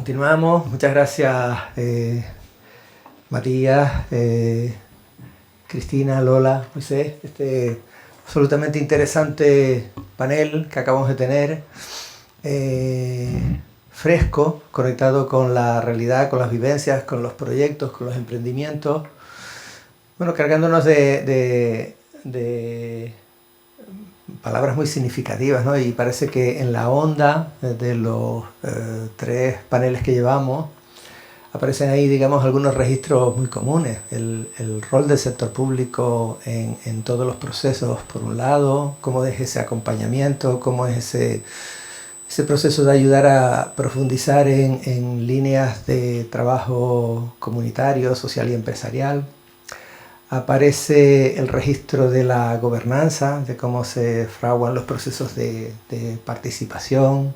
Continuamos. Muchas gracias, Matías, Cristina, Lola, José. Este absolutamente interesante panel que acabamos de tener, fresco, conectado con la realidad, con las vivencias, con los proyectos, con los emprendimientos. Bueno, cargándonos de palabras muy significativas, ¿no? Y parece que en la onda de los tres paneles que llevamos aparecen ahí, digamos, algunos registros muy comunes. El rol del sector público en todos los procesos, por un lado, cómo es ese acompañamiento, cómo es ese proceso de ayudar a profundizar en líneas de trabajo comunitario, social y empresarial. Aparece el registro de la gobernanza, de cómo se fraguan los procesos de participación,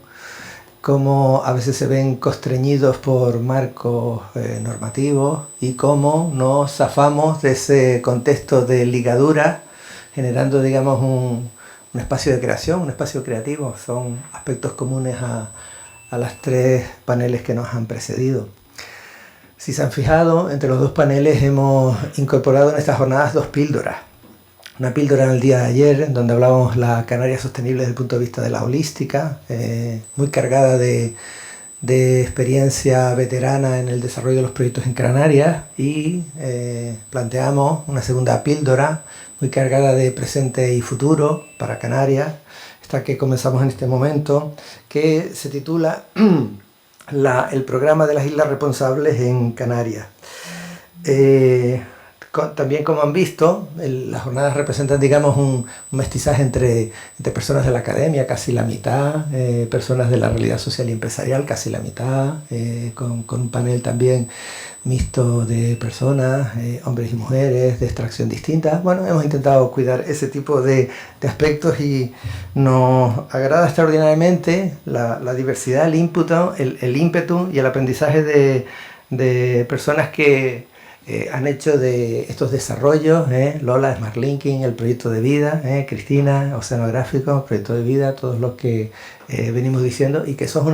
cómo a veces se ven constreñidos por marcos normativos y cómo nos zafamos de ese contexto de ligadura, generando, digamos, un espacio de creación, un espacio creativo. Son aspectos comunes a las tres paneles que nos han precedido. Si se han fijado, entre los dos paneles hemos incorporado en estas jornadas dos píldoras. Una píldora en el día de ayer, donde hablábamos la Canarias sostenible desde el punto de vista de la holística, muy cargada de experiencia veterana en el desarrollo de los proyectos en Canarias, y planteamos una segunda píldora muy cargada de presente y futuro para Canarias, esta que comenzamos en este momento, que se titula el programa de las Islas Responsables en Canarias. También, como han visto, las jornadas representan, digamos, un mestizaje entre personas de la academia, casi la mitad, personas de la realidad social y empresarial, casi la mitad, con un panel también mixto de personas, hombres y mujeres, de extracción distinta. Bueno, hemos intentado cuidar ese tipo de aspectos y nos agrada extraordinariamente la diversidad, el ímpetu y el aprendizaje de personas que han hecho de estos desarrollos, Lola, Smart Linking, el proyecto de vida, Cristina, Oceanográfico, proyecto de vida, todos los que venimos diciendo, y que eso es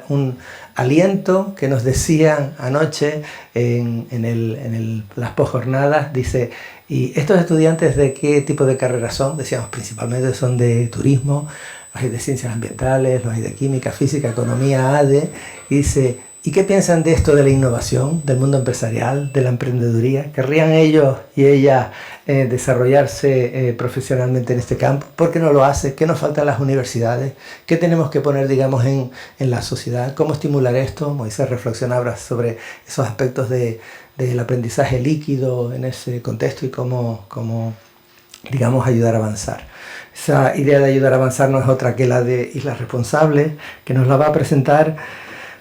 un aliento que nos decían anoche en las posjornadas. Dice, ¿y estos estudiantes de qué tipo de carreras son? Decíamos, principalmente son de turismo, los hay de ciencias ambientales, los hay de química, física, economía, ADE, y dice, ¿y qué piensan de esto de la innovación, del mundo empresarial, de la emprendeduría? ¿Querrían ellos y ellas desarrollarse profesionalmente en este campo? ¿Por qué no lo hace? ¿Qué nos falta en las universidades? ¿Qué tenemos que poner, digamos, en la sociedad? ¿Cómo estimular esto? Moisés reflexionaba sobre esos aspectos del aprendizaje líquido en ese contexto y cómo, digamos, ayudar a avanzar. Esa idea de ayudar a avanzar no es otra que la de Islas Responsables, que nos la va a presentar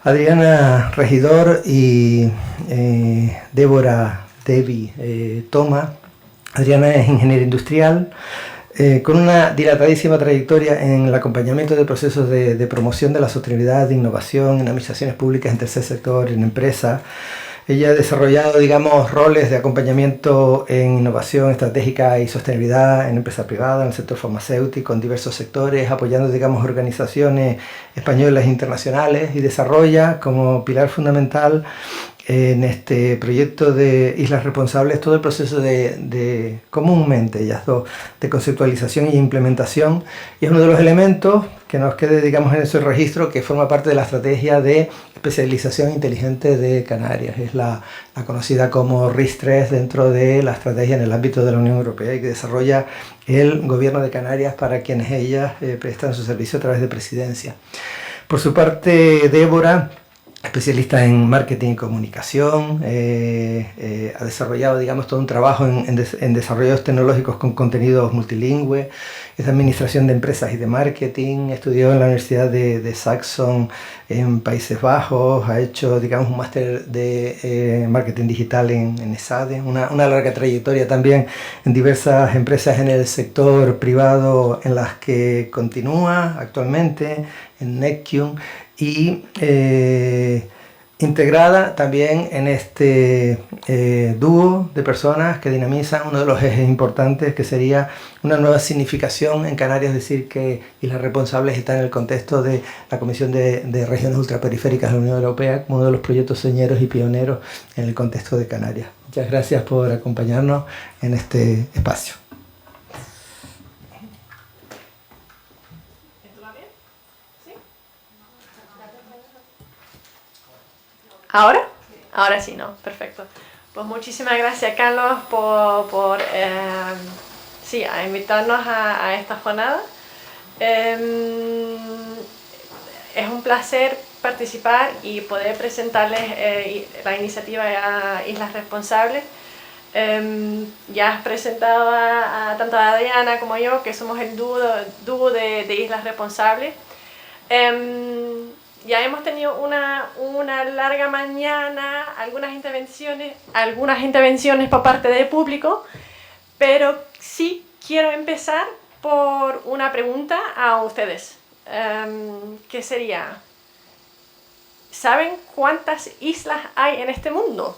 Adriana Regidor y Débora Toma. Adriana es ingeniera industrial, con una dilatadísima trayectoria en el acompañamiento de procesos de promoción de la sostenibilidad, de innovación en administraciones públicas, en tercer sector, en empresas. Ella ha desarrollado, digamos, roles de acompañamiento en innovación estratégica y sostenibilidad en empresa privada, en el sector farmacéutico, en diversos sectores, apoyando, digamos, organizaciones españolas e internacionales, y desarrolla como pilar fundamental en este proyecto de Islas Responsables todo el proceso de comúnmente ellas dos, de conceptualización y implementación, y es uno de los elementos que nos quede, digamos, en ese registro, que forma parte de la estrategia de especialización inteligente de Canarias. Es la conocida como RIS3 dentro de la estrategia en el ámbito de la Unión Europea, y que desarrolla el Gobierno de Canarias para quienes ellas prestan su servicio a través de Presidencia. Por su parte, Débora, especialista en marketing y comunicación, ha desarrollado, digamos, todo un trabajo en desarrollos tecnológicos con contenidos multilingües, es administración de empresas y de marketing, estudió en la Universidad de Saxon en Países Bajos, ha hecho, digamos, un máster de marketing digital en ESADE, una larga trayectoria también en diversas empresas en el sector privado en las que continúa actualmente, en Netcube, y integrada también en este dúo de personas que dinamizan uno de los ejes importantes, que sería una nueva significación en Canarias, es decir, que Islas Responsables está en el contexto de la Comisión de Regiones Ultraperiféricas de la Unión Europea como uno de los proyectos señeros y pioneros en el contexto de Canarias. Muchas gracias por acompañarnos en este espacio. ¿Ahora? Ahora sí, ¿no? Perfecto. Pues muchísimas gracias, Carlos, por sí, a invitarnos a esta jornada. Es un placer participar y poder presentarles la iniciativa a Islas Responsables. Ya has presentado tanto a Diana como yo, que somos el dúo de Islas Responsables. Ya hemos tenido una larga mañana, algunas intervenciones por parte del público, pero sí quiero empezar por una pregunta a ustedes, que sería, ¿saben cuántas islas hay en este mundo?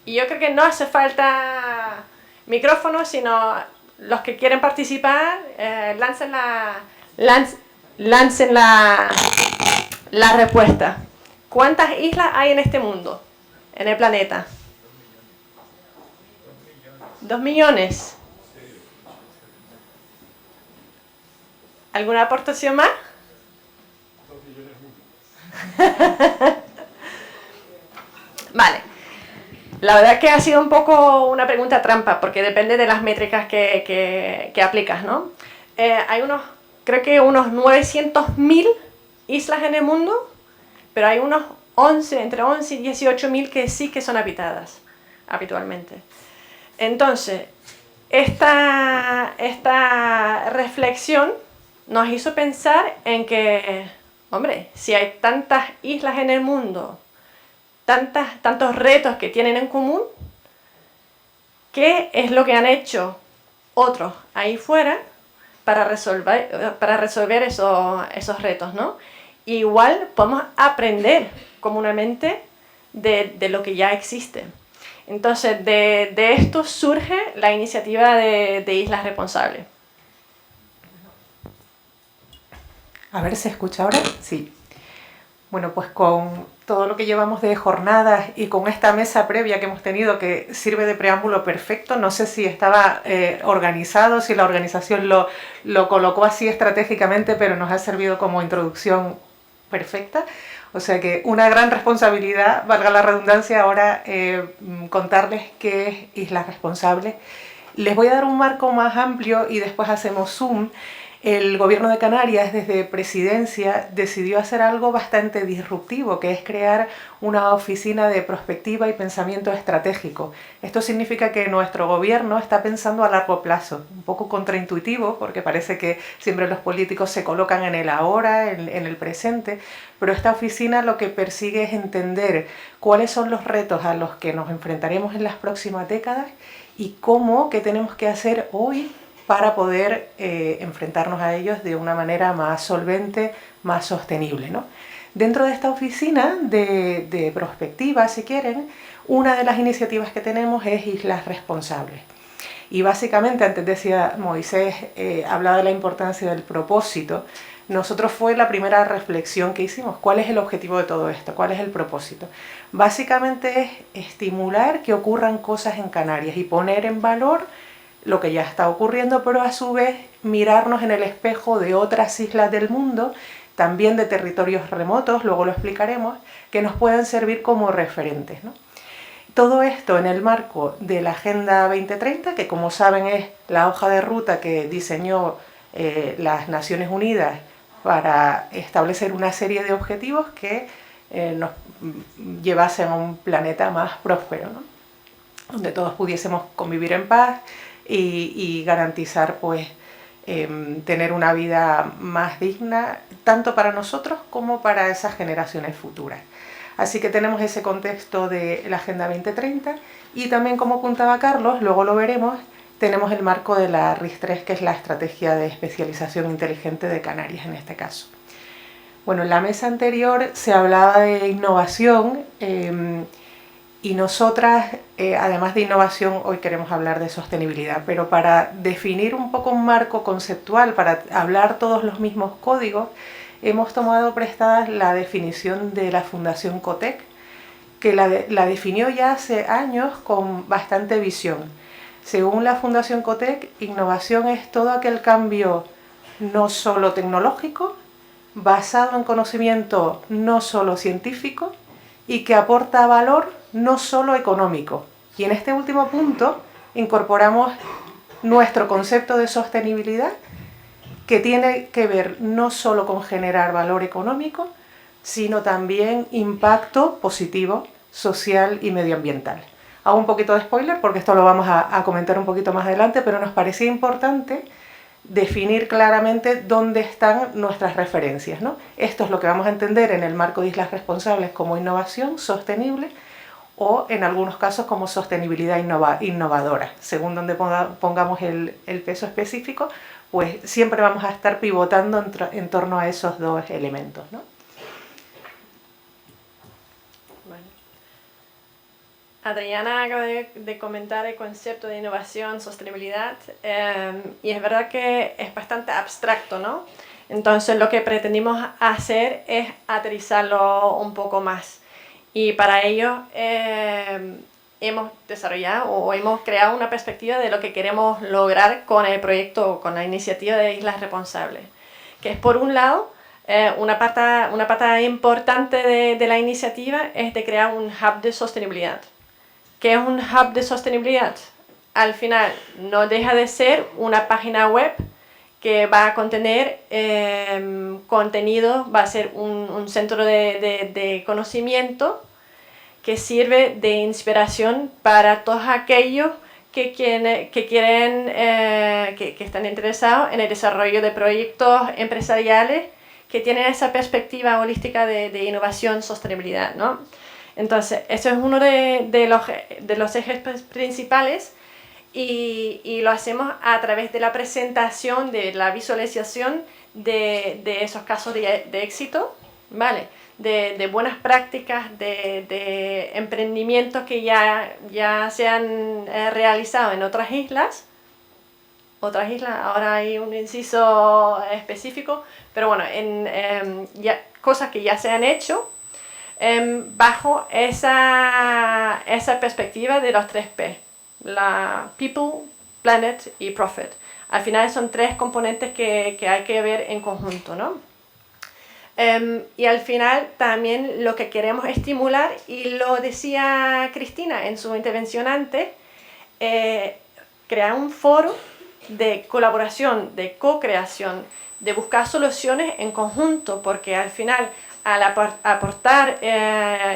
Y yo creo que no hace falta micrófono, sino los que quieren participar, lancen la respuesta. ¿Cuántas islas hay en este mundo? En el planeta. 2 millones. ¿Alguna aportación más? 2 millones. Vale. La verdad que ha sido un poco una pregunta trampa, porque depende de las métricas que aplicas, ¿no? Hay creo que unos 900.000 islas en el mundo, pero hay unos entre 11 y 18.000 que sí que son habitadas habitualmente. Entonces, esta reflexión nos hizo pensar en que, hombre, si hay tantas islas en el mundo, tantos retos que tienen en común, ¿qué es lo que han hecho otros ahí fuera para resolver esos retos, ¿no? Igual podemos aprender comunamente de lo que ya existe. Entonces, de esto surge la iniciativa de Islas Responsables. A ver, ¿se escucha ahora? Sí. Bueno, pues con todo lo que llevamos de jornadas y con esta mesa previa que hemos tenido, que sirve de preámbulo perfecto, no sé si estaba organizado, si la organización lo colocó así estratégicamente, pero nos ha servido como introducción perfecta. O sea que una gran responsabilidad, valga la redundancia, ahora contarles qué es Islas Responsables. Les voy a dar un marco más amplio y después hacemos zoom. El Gobierno de Canarias, desde Presidencia, decidió hacer algo bastante disruptivo, que es crear una oficina de prospectiva y pensamiento estratégico. Esto significa que nuestro gobierno está pensando a largo plazo, un poco contraintuitivo, porque parece que siempre los políticos se colocan en el ahora, en el presente, pero esta oficina lo que persigue es entender cuáles son los retos a los que nos enfrentaremos en las próximas décadas y qué tenemos que hacer hoy para poder enfrentarnos a ellos de una manera más solvente, más sostenible, ¿no? Dentro de esta oficina de prospectiva, si quieren, una de las iniciativas que tenemos es Islas Responsables. Y básicamente, antes decía Moisés, hablaba de la importancia del propósito. Nosotros fue la primera reflexión que hicimos. ¿Cuál es el objetivo de todo esto? ¿Cuál es el propósito? Básicamente es estimular que ocurran cosas en Canarias y poner en valor lo que ya está ocurriendo, pero a su vez mirarnos en el espejo de otras islas del mundo, también de territorios remotos, luego lo explicaremos, que nos puedan servir como referentes, ¿no? Todo esto en el marco de la Agenda 2030, que como saben es la hoja de ruta que diseñó las Naciones Unidas para establecer una serie de objetivos que nos llevasen a un planeta más próspero, ¿no? Donde todos pudiésemos convivir en paz y garantizar pues tener una vida más digna tanto para nosotros como para esas generaciones futuras. Así que tenemos ese contexto de la Agenda 2030 y también, como apuntaba Carlos, luego lo veremos, tenemos el marco de la RIS3, que es la Estrategia de Especialización Inteligente de Canarias en este caso. Bueno, en la mesa anterior se hablaba de innovación y nosotras, además de innovación, hoy queremos hablar de sostenibilidad, pero para definir un poco un marco conceptual, para hablar todos los mismos códigos, hemos tomado prestadas la definición de la Fundación Cotec, que la definió ya hace años con bastante visión. Según la Fundación Cotec, innovación es todo aquel cambio no solo tecnológico, basado en conocimiento no solo científico y que aporta valor no solo económico. Y en este último punto incorporamos nuestro concepto de sostenibilidad, que tiene que ver no solo con generar valor económico, sino también impacto positivo, social y medioambiental. Hago un poquito de spoiler porque esto lo vamos a comentar un poquito más adelante, pero nos parecía importante definir claramente dónde están nuestras referencias, ¿no? Esto es lo que vamos a entender en el marco de Islas Responsables como innovación sostenible o en algunos casos como sostenibilidad innovadora. Según donde pongamos el peso específico, pues siempre vamos a estar pivotando en torno a esos dos elementos, ¿no? Adriana acaba de comentar el concepto de innovación, sostenibilidad, y es verdad que es bastante abstracto, ¿no? Entonces lo que pretendimos hacer es aterrizarlo un poco más. Y para ello hemos desarrollado o hemos creado una perspectiva de lo que queremos lograr con el proyecto, con la iniciativa de Islas Responsables. Que es, por un lado, una pata importante de la iniciativa es de crear un hub de sostenibilidad. ¿Qué es un hub de sostenibilidad? Al final no deja de ser una página web que va a contener contenido, va a ser un centro de conocimiento que sirve de inspiración para todos aquellos que están interesados en el desarrollo de proyectos empresariales que tienen esa perspectiva holística de innovación, sostenibilidad, ¿no? Entonces, eso es uno de los ejes principales y lo hacemos a través de la presentación, de la visualización de esos casos de éxito, ¿vale? De buenas prácticas, de emprendimientos que ya se han realizado en otras islas. Ahora hay un inciso específico, pero bueno, cosas que ya se han hecho bajo esa perspectiva de los 3P, la People, Planet y Profit. Al final son 3 componentes que hay que ver en conjunto, ¿no? Y al final también lo que queremos estimular, y lo decía Cristina en su intervención antes, crear un foro de colaboración, de co-creación, de buscar soluciones en conjunto, porque al final, al aportar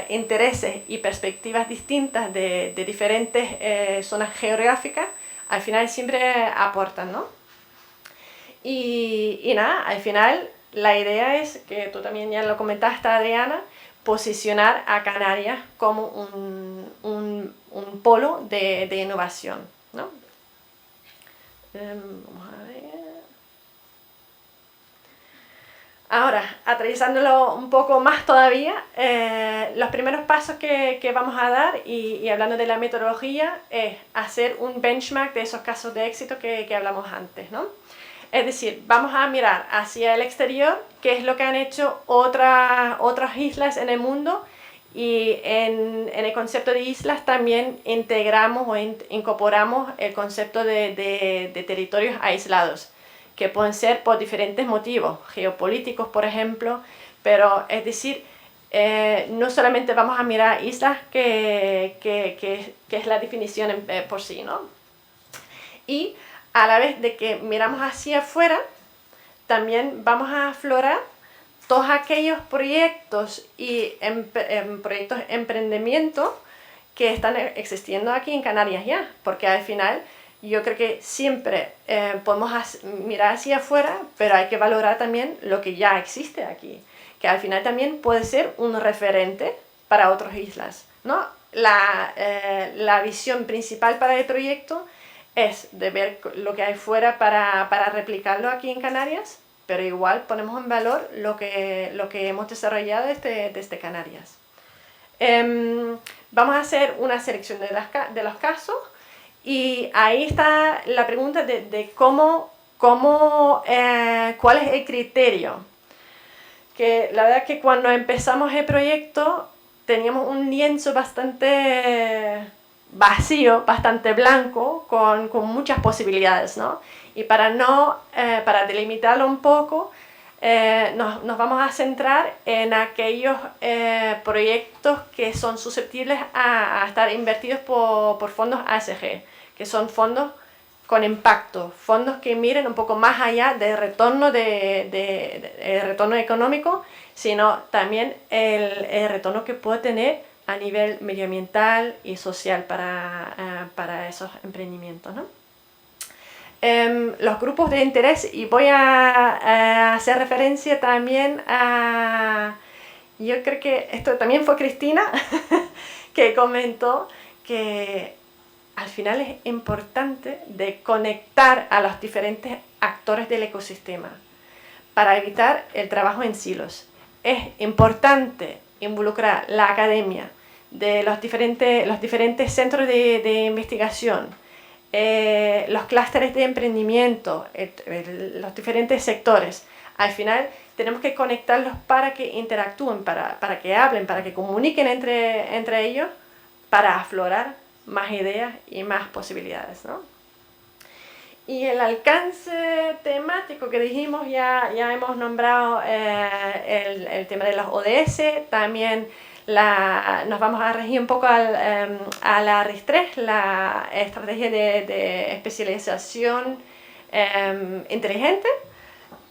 intereses y perspectivas distintas de diferentes zonas geográficas, al final siempre aportan, ¿no? Y nada, al final la idea es, que tú también ya lo comentaste, Adriana, posicionar a Canarias como un polo de innovación, ¿no? Vamos a ver. Ahora, aterrizándolo un poco más todavía, los primeros pasos que vamos a dar, y hablando de la metodología, es hacer un benchmark de esos casos de éxito que hablamos antes, ¿no? Es decir, vamos a mirar hacia el exterior qué es lo que han hecho otras islas en el mundo, y en el concepto de islas también integramos o incorporamos el concepto de territorios aislados, que pueden ser por diferentes motivos, geopolíticos, por ejemplo, pero es decir, no solamente vamos a mirar islas, que es la definición por sí, ¿no? Y a la vez de que miramos hacia afuera, también vamos a aflorar todos aquellos proyectos y proyectos de emprendimiento que están existiendo aquí en Canarias ya, porque al final yo creo que siempre podemos mirar hacia afuera, pero hay que valorar también lo que ya existe aquí, que al final también puede ser un referente para otras islas, ¿no? La visión principal para el proyecto es de ver lo que hay fuera para replicarlo aquí en Canarias, pero igual ponemos en valor lo que hemos desarrollado desde Canarias. Vamos a hacer una selección de los casos y ahí está la pregunta de cuál es el criterio. Que la verdad que cuando empezamos el proyecto teníamos un lienzo bastante vacío, bastante blanco, con muchas posibilidades, ¿no? Y para delimitarlo un poco, nos vamos a centrar en aquellos proyectos que son susceptibles a estar invertidos por fondos ASG, que son fondos con impacto, fondos que miren un poco más allá del retorno, el retorno económico, sino también el retorno que puede tener a nivel medioambiental y social para esos emprendimientos, ¿no? Los grupos de interés, y voy a hacer referencia también yo creo que esto también fue Cristina, que comentó que al final es importante de conectar a los diferentes actores del ecosistema para evitar el trabajo en silos. Es importante involucrar la academia de los diferentes centros de investigación, los clústeres de emprendimiento, los diferentes sectores. Al final tenemos que conectarlos para que interactúen, para que hablen, para que comuniquen entre ellos, para aflorar más ideas y más posibilidades, ¿no? Y el alcance temático que dijimos, ya hemos nombrado el tema de los ODS, también nos vamos a regir un poco a la RIS3, la estrategia de especialización inteligente.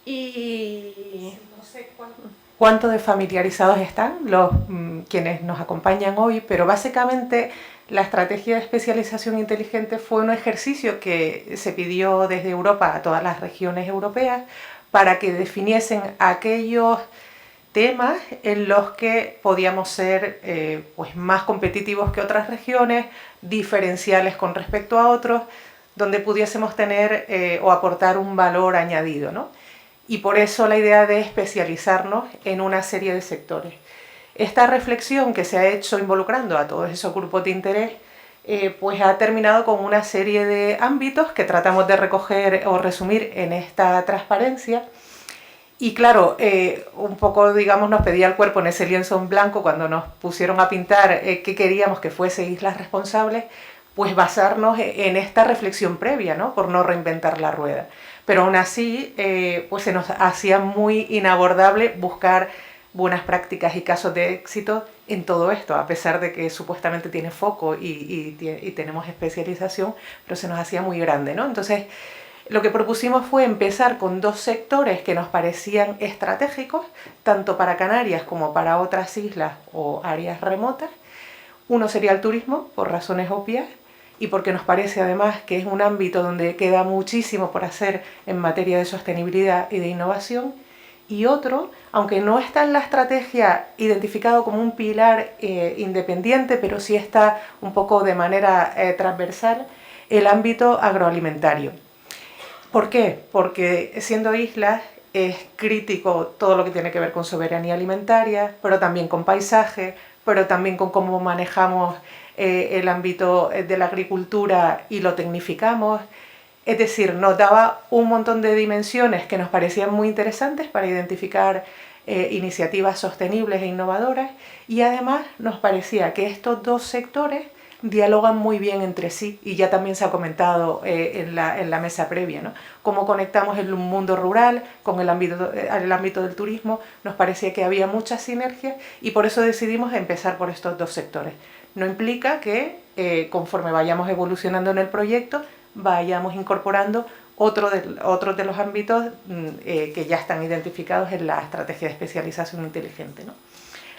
Y no sé cuánto de familiarizados están quienes nos acompañan hoy, pero básicamente la estrategia de especialización inteligente fue un ejercicio que se pidió desde Europa a todas las regiones europeas para que definiesen aquellos temas en los que podíamos ser pues más competitivos que otras regiones, diferenciales con respecto a otros, donde pudiésemos tener o aportar un valor añadido, ¿no? Y por eso la idea de especializarnos en una serie de sectores. Esta reflexión que se ha hecho involucrando a todos esos grupos de interés pues ha terminado con una serie de ámbitos que tratamos de recoger o resumir en esta transparencia. Y claro, un poco, digamos, nos pedía el cuerpo en ese lienzo en blanco cuando nos pusieron a pintar qué queríamos que fuese Islas Responsables, pues basarnos en esta reflexión previa, ¿no? Por no reinventar la rueda. Pero aún así, pues se nos hacía muy inabordable buscar buenas prácticas y casos de éxito en todo esto, a pesar de que supuestamente tiene foco y tenemos especialización, pero se nos hacía muy grande, ¿no? Entonces, lo que propusimos fue empezar con dos sectores que nos parecían estratégicos, tanto para Canarias como para otras islas o áreas remotas. Uno sería el turismo, por razones obvias, y porque nos parece además que es un ámbito donde queda muchísimo por hacer en materia de sostenibilidad y de innovación. Y otro, aunque no está en la estrategia identificado como un pilar independiente, pero sí está un poco de manera transversal, el ámbito agroalimentario. ¿Por qué? Porque siendo islas es crítico todo lo que tiene que ver con soberanía alimentaria, pero también con paisaje, pero también con cómo manejamos el ámbito de la agricultura y lo tecnificamos. Es decir, nos daba un montón de dimensiones que nos parecían muy interesantes para identificar iniciativas sostenibles e innovadoras, y además nos parecía que estos dos sectores dialogan muy bien entre sí, y ya también se ha comentado en la mesa previa, ¿no? Cómo conectamos el mundo rural con el ámbito del turismo. Nos parecía que había muchas sinergias y por eso decidimos empezar por estos dos sectores. No implica que conforme vayamos evolucionando en el proyecto vayamos incorporando otros de los ámbitos que ya están identificados en la estrategia de especialización inteligente, ¿no?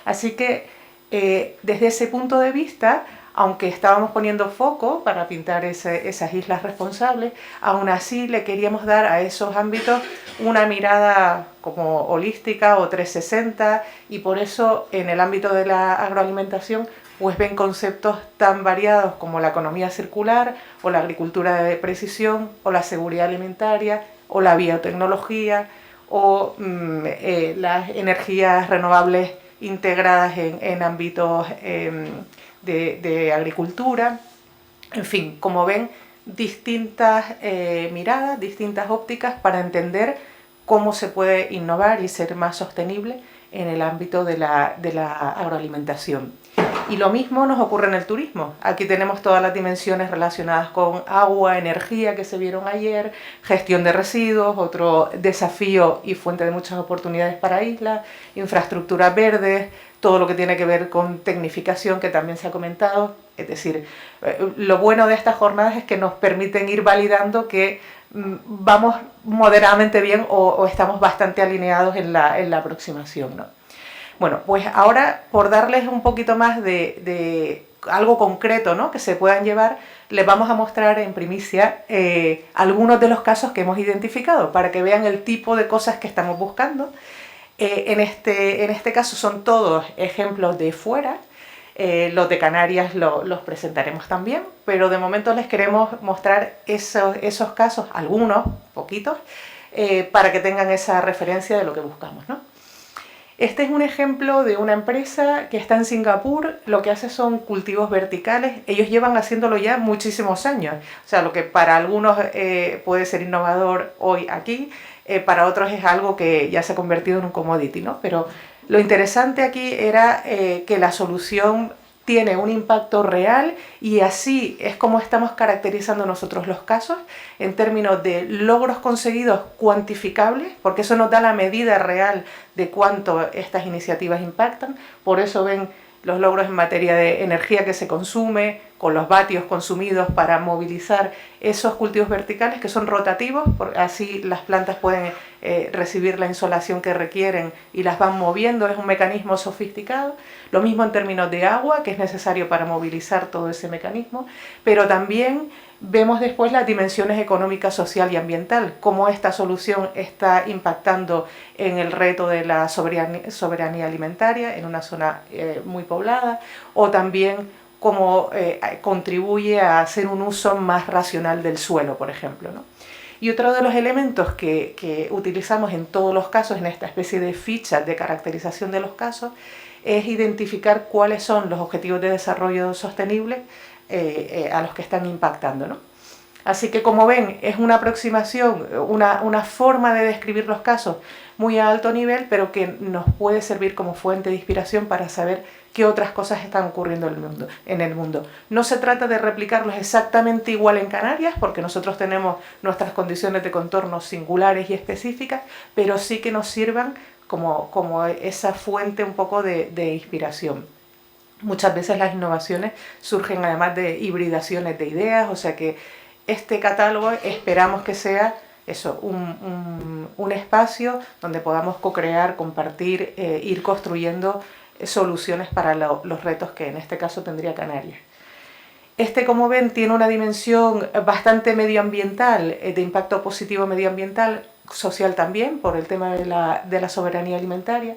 Así que desde ese punto de vista, aunque estábamos poniendo foco para pintar esas islas responsables, aún así le queríamos dar a esos ámbitos una mirada como holística o 360, y por eso en el ámbito de la agroalimentación pues ven conceptos tan variados como la economía circular, o la agricultura de precisión, o la seguridad alimentaria, o la biotecnología, o las energías renovables integradas en ámbitos de agricultura. En fin, como ven, distintas miradas, distintas ópticas para entender cómo se puede innovar y ser más sostenible en el ámbito de la agroalimentación. Y lo mismo nos ocurre en el turismo. Aquí tenemos todas las dimensiones relacionadas con agua, energía que se vieron ayer, gestión de residuos, otro desafío y fuente de muchas oportunidades para islas, infraestructuras verdes, todo lo que tiene que ver con tecnificación que también se ha comentado. Es decir, lo bueno de estas jornadas es que nos permiten ir validando que vamos moderadamente bien o estamos bastante alineados en la aproximación, ¿no? Bueno, pues ahora, por darles un poquito más de algo concreto, ¿no?, que se puedan llevar, les vamos a mostrar en primicia algunos de los casos que hemos identificado para que vean el tipo de cosas que estamos buscando. En este caso son todos ejemplos de fuera. Los de Canarias los presentaremos también, pero de momento les queremos mostrar esos casos, algunos, poquitos, para que tengan esa referencia de lo que buscamos, ¿no? Este es un ejemplo de una empresa que está en Singapur, lo que hace son cultivos verticales. Ellos llevan haciéndolo ya muchísimos años, o sea, lo que para algunos puede ser innovador hoy aquí, para otros es algo que ya se ha convertido en un commodity, ¿no? Pero lo interesante aquí era que la solución tiene un impacto real y así es como estamos caracterizando nosotros los casos en términos de logros conseguidos cuantificables, porque eso nos da la medida real de cuánto estas iniciativas impactan. Por eso ven los logros en materia de energía que se consume, con los vatios consumidos para movilizar esos cultivos verticales que son rotativos, así las plantas pueden recibir la insolación que requieren y las van moviendo, es un mecanismo sofisticado. Lo mismo en términos de agua, que es necesario para movilizar todo ese mecanismo, pero también vemos después las dimensiones económica, social y ambiental, cómo esta solución está impactando en el reto de la soberanía alimentaria en una zona muy poblada, o también cómo contribuye a hacer un uso más racional del suelo, por ejemplo, ¿no? Y otro de los elementos que utilizamos en todos los casos, en esta especie de fichas de caracterización de los casos, es identificar cuáles son los objetivos de desarrollo sostenible a los que están impactando, ¿no? Así que, como ven, es una aproximación, una forma de describir los casos muy a alto nivel, pero que nos puede servir como fuente de inspiración para saber qué otras cosas están ocurriendo en el mundo. No se trata de replicarlos exactamente igual en Canarias, porque nosotros tenemos nuestras condiciones de contorno singulares y específicas, pero sí que nos sirvan como esa fuente un poco de inspiración. Muchas veces las innovaciones surgen además de hibridaciones de ideas, o sea que este catálogo esperamos que sea eso, un espacio donde podamos co-crear, compartir, ir construyendo soluciones para los retos que en este caso tendría Canarias. Como ven, tiene una dimensión bastante medioambiental, de impacto positivo medioambiental, social también, por el tema de la soberanía alimentaria.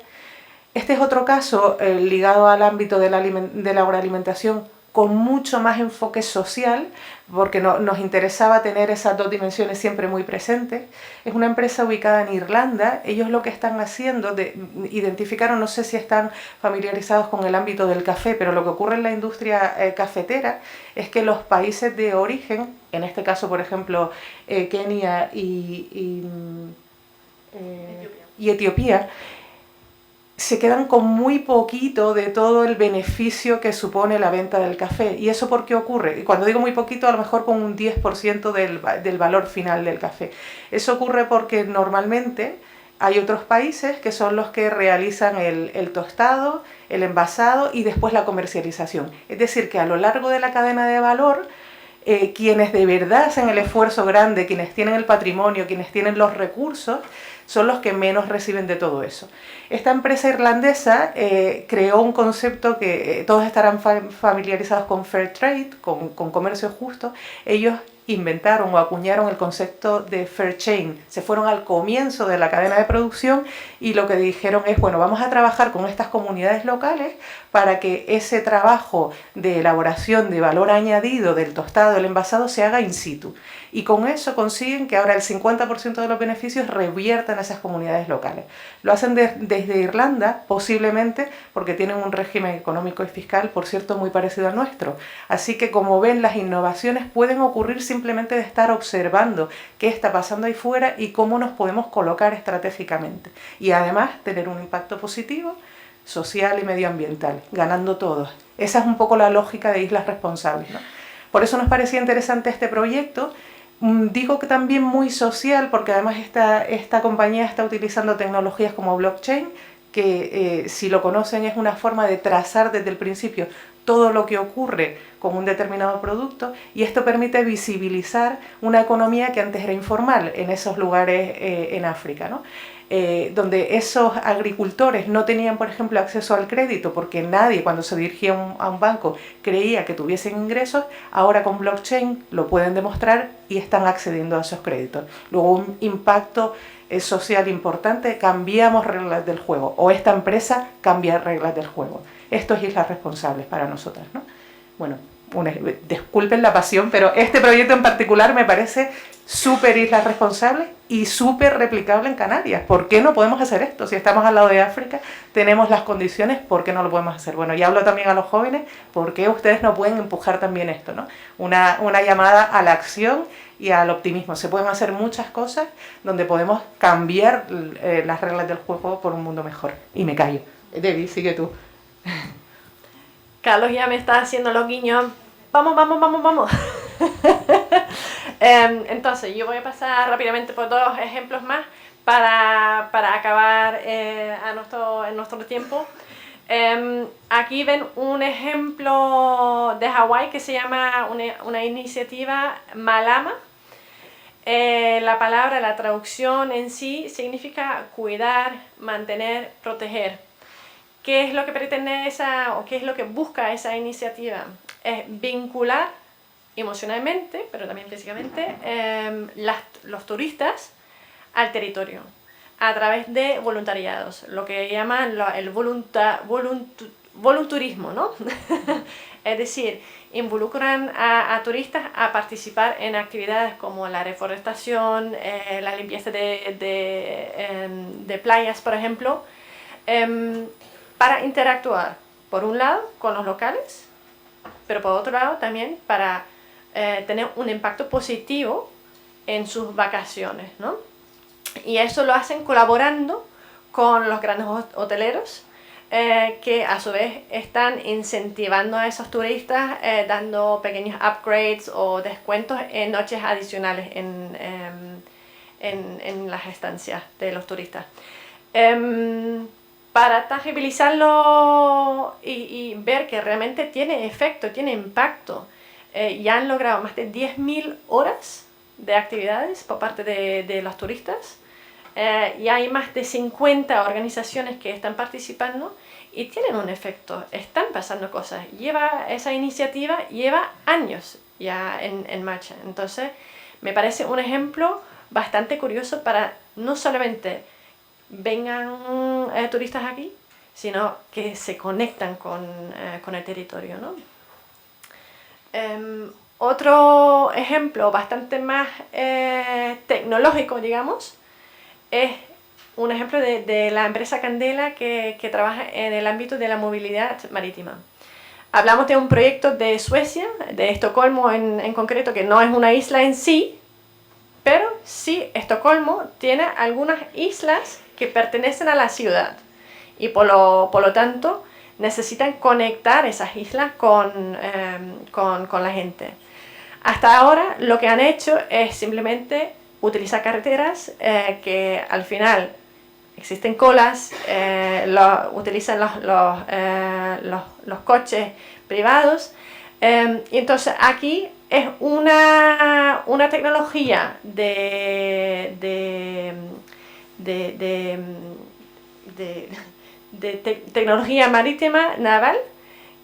Este es otro caso ligado al ámbito de la agroalimentación, con mucho más enfoque social, porque nos interesaba tener esas dos dimensiones siempre muy presentes. Es una empresa ubicada en Irlanda. Ellos lo que están haciendo, identificaron, no sé si están familiarizados con el ámbito del café, pero lo que ocurre en la industria cafetera es que los países de origen, en este caso por ejemplo Kenia y Etiopía, se quedan con muy poquito de todo el beneficio que supone la venta del café. ¿Y eso por qué ocurre? Y cuando digo muy poquito, a lo mejor con un 10% del valor final del café. Eso ocurre porque normalmente hay otros países que son los que realizan el tostado, el envasado y después la comercialización. Es decir, que a lo largo de la cadena de valor, quienes de verdad hacen el esfuerzo grande, quienes tienen el patrimonio, quienes tienen los recursos, son los que menos reciben de todo eso. Esta empresa irlandesa creó un concepto que todos estarán familiarizados con Fair Trade, con comercio justo. Ellos inventaron o acuñaron el concepto de fair chain. Se fueron al comienzo de la cadena de producción y lo que dijeron es, bueno, vamos a trabajar con estas comunidades locales para que ese trabajo de elaboración de valor añadido del tostado, del envasado, se haga in situ. Y con eso consiguen que ahora el 50% de los beneficios reviertan a esas comunidades locales. Lo hacen desde Irlanda, posiblemente porque tienen un régimen económico y fiscal, por cierto, muy parecido al nuestro. Así que, como ven, las innovaciones pueden ocurrir simplemente de estar observando qué está pasando ahí fuera y cómo nos podemos colocar estratégicamente. Y además tener un impacto positivo, social y medioambiental, ganando todos. Esa es un poco la lógica de Islas Responsables, ¿no? Por eso nos parecía interesante este proyecto. Digo que también muy social, porque además esta compañía está utilizando tecnologías como blockchain, que si lo conocen es una forma de trazar desde el principio todo lo que ocurre con un determinado producto, y esto permite visibilizar una economía que antes era informal en esos lugares en África, ¿no? Donde esos agricultores no tenían, por ejemplo, acceso al crédito porque nadie, cuando se dirigía a un banco, creía que tuviesen ingresos. Ahora con blockchain lo pueden demostrar y están accediendo a esos créditos. Luego, un impacto social importante: cambiamos reglas del juego, o esta empresa cambia reglas del juego. Esto es Islas Responsables para nosotras, ¿no? Bueno, disculpen la pasión, pero este proyecto en particular me parece súper Islas Responsables y súper replicable en Canarias. ¿Por qué no podemos hacer esto? Si estamos al lado de África, tenemos las condiciones, ¿por qué no lo podemos hacer? Bueno, y hablo también a los jóvenes, ¿por qué ustedes no pueden empujar también esto, ¿no? Una llamada a la acción y al optimismo. Se pueden hacer muchas cosas donde podemos cambiar las reglas del juego por un mundo mejor. Y me callo. Debbie, sigue tú. Carlos ya me está haciendo los guiños. Vamos. Entonces, yo voy a pasar rápidamente por dos ejemplos más para acabar en nuestro tiempo. Aquí ven un ejemplo de Hawái que se llama una iniciativa Malama. La traducción en sí significa cuidar, mantener, proteger. ¿Qué es lo que pretende qué es lo que busca esa iniciativa? Es vincular emocionalmente, pero también físicamente, los turistas al territorio a través de voluntariados, lo que llaman el volunturismo, ¿no? Es decir, involucran a turistas a participar en actividades como la reforestación, la limpieza de playas, por ejemplo, para interactuar, por un lado, con los locales, pero por otro lado también para tener un impacto positivo en sus vacaciones, ¿no? Y eso lo hacen colaborando con los grandes hoteleros, que a su vez están incentivando a esos turistas, dando pequeños upgrades o descuentos en noches adicionales en las estancias de los turistas. Para tangibilizarlo y ver que realmente tiene efecto, tiene impacto, ya han logrado más de 10.000 horas de actividades por parte de los turistas, y hay más de 50 organizaciones que están participando y tienen un efecto, están pasando cosas. Esa iniciativa lleva años ya en marcha. Entonces, me parece un ejemplo bastante curioso para no solamente vengan turistas aquí, sino que se conectan con el territorio, ¿no? Otro ejemplo bastante más tecnológico, digamos, es un ejemplo de la empresa Candela que trabaja en el ámbito de la movilidad marítima. Hablamos de un proyecto de Suecia, de Estocolmo en concreto, que no es una isla en sí, pero sí Estocolmo tiene algunas islas que pertenecen a la ciudad y por lo tanto necesitan conectar esas islas con la gente. Hasta ahora lo que han hecho es simplemente utilizar carreteras que al final existen colas, utilizan los coches privados, y entonces aquí es una tecnología tecnología marítima naval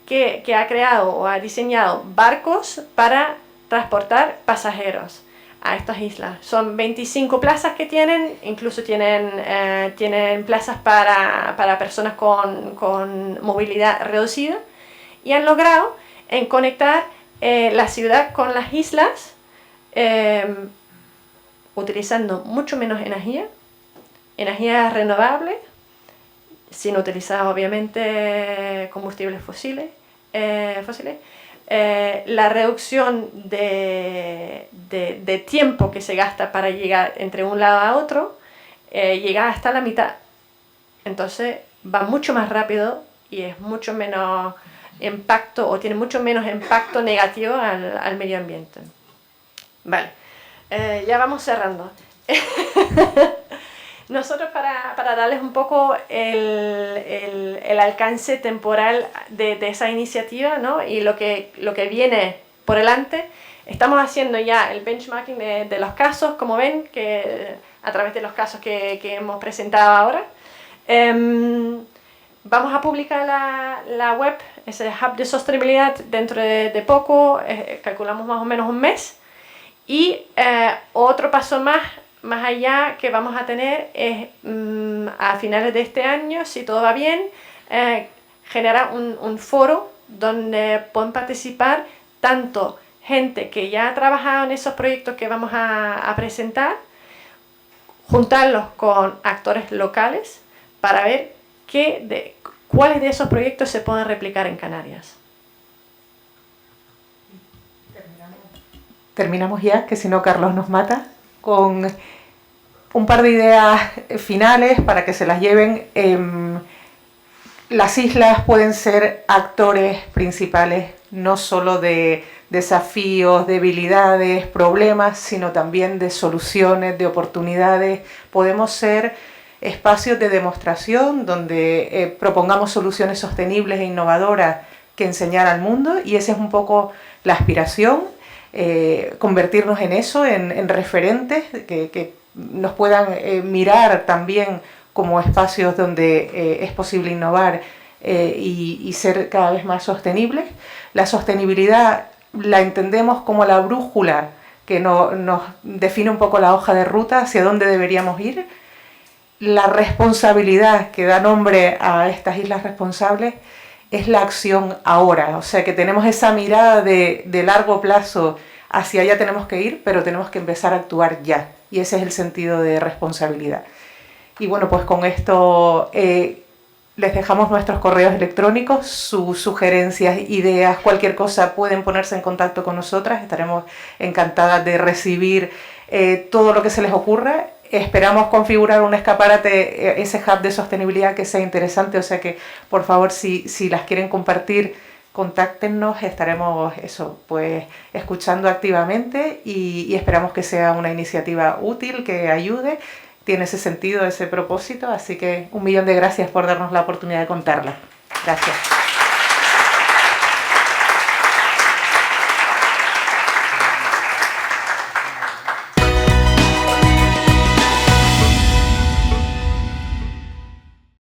que ha creado o ha diseñado barcos para transportar pasajeros a estas islas. Son 25 plazas que tienen, incluso tienen plazas para personas con movilidad reducida, y han logrado conectar la ciudad con las islas utilizando mucho menos energía renovable, sin utilizar obviamente combustibles fósiles. La reducción de tiempo que se gasta para llegar entre un lado a otro llega hasta la mitad. Entonces va mucho más rápido y es mucho menos impacto, o tiene mucho menos impacto negativo al medio ambiente. Vale, ya vamos cerrando. Nosotros, para darles un poco el alcance temporal de esa iniciativa, ¿no? Y lo que viene por delante, estamos haciendo ya el benchmarking de los casos, como ven, que a través de los casos que hemos presentado ahora. Vamos a publicar la web, ese hub de sostenibilidad, dentro de poco, calculamos más o menos un mes. Y otro paso más allá que vamos a tener es a finales de este año, si todo va bien, generar un foro donde pueden participar tanto gente que ya ha trabajado en esos proyectos que vamos a presentar, juntarlos con actores locales para ver cuáles de esos proyectos se pueden replicar en Canarias. Terminamos ya, que si no Carlos nos mata, con un par de ideas finales para que se las lleven. Las islas pueden ser actores principales, no solo de desafíos, debilidades, problemas, sino también de soluciones, de oportunidades. Podemos ser espacios de demostración donde propongamos soluciones sostenibles e innovadoras que enseñar al mundo, y esa es un poco la aspiración. Convertirnos en eso, en referentes que nos puedan mirar también como espacios donde es posible innovar y ser cada vez más sostenibles. La sostenibilidad la entendemos como la brújula que nos define un poco la hoja de ruta hacia dónde deberíamos ir. La responsabilidad que da nombre a estas islas responsables es la acción ahora, o sea que tenemos esa mirada de largo plazo, hacia allá tenemos que ir, pero tenemos que empezar a actuar ya, y ese es el sentido de responsabilidad. Y bueno, pues con esto les dejamos nuestros correos electrónicos, sus sugerencias, ideas, cualquier cosa pueden ponerse en contacto con nosotras, estaremos encantadas de recibir todo lo que se les ocurra. Esperamos configurar un escaparate, ese hub de sostenibilidad que sea interesante, o sea que por favor si las quieren compartir, contáctennos, estaremos pues escuchando activamente y esperamos que sea una iniciativa útil, que ayude, tiene ese sentido, ese propósito, así que 1.000.000 de gracias por darnos la oportunidad de contarla. Gracias.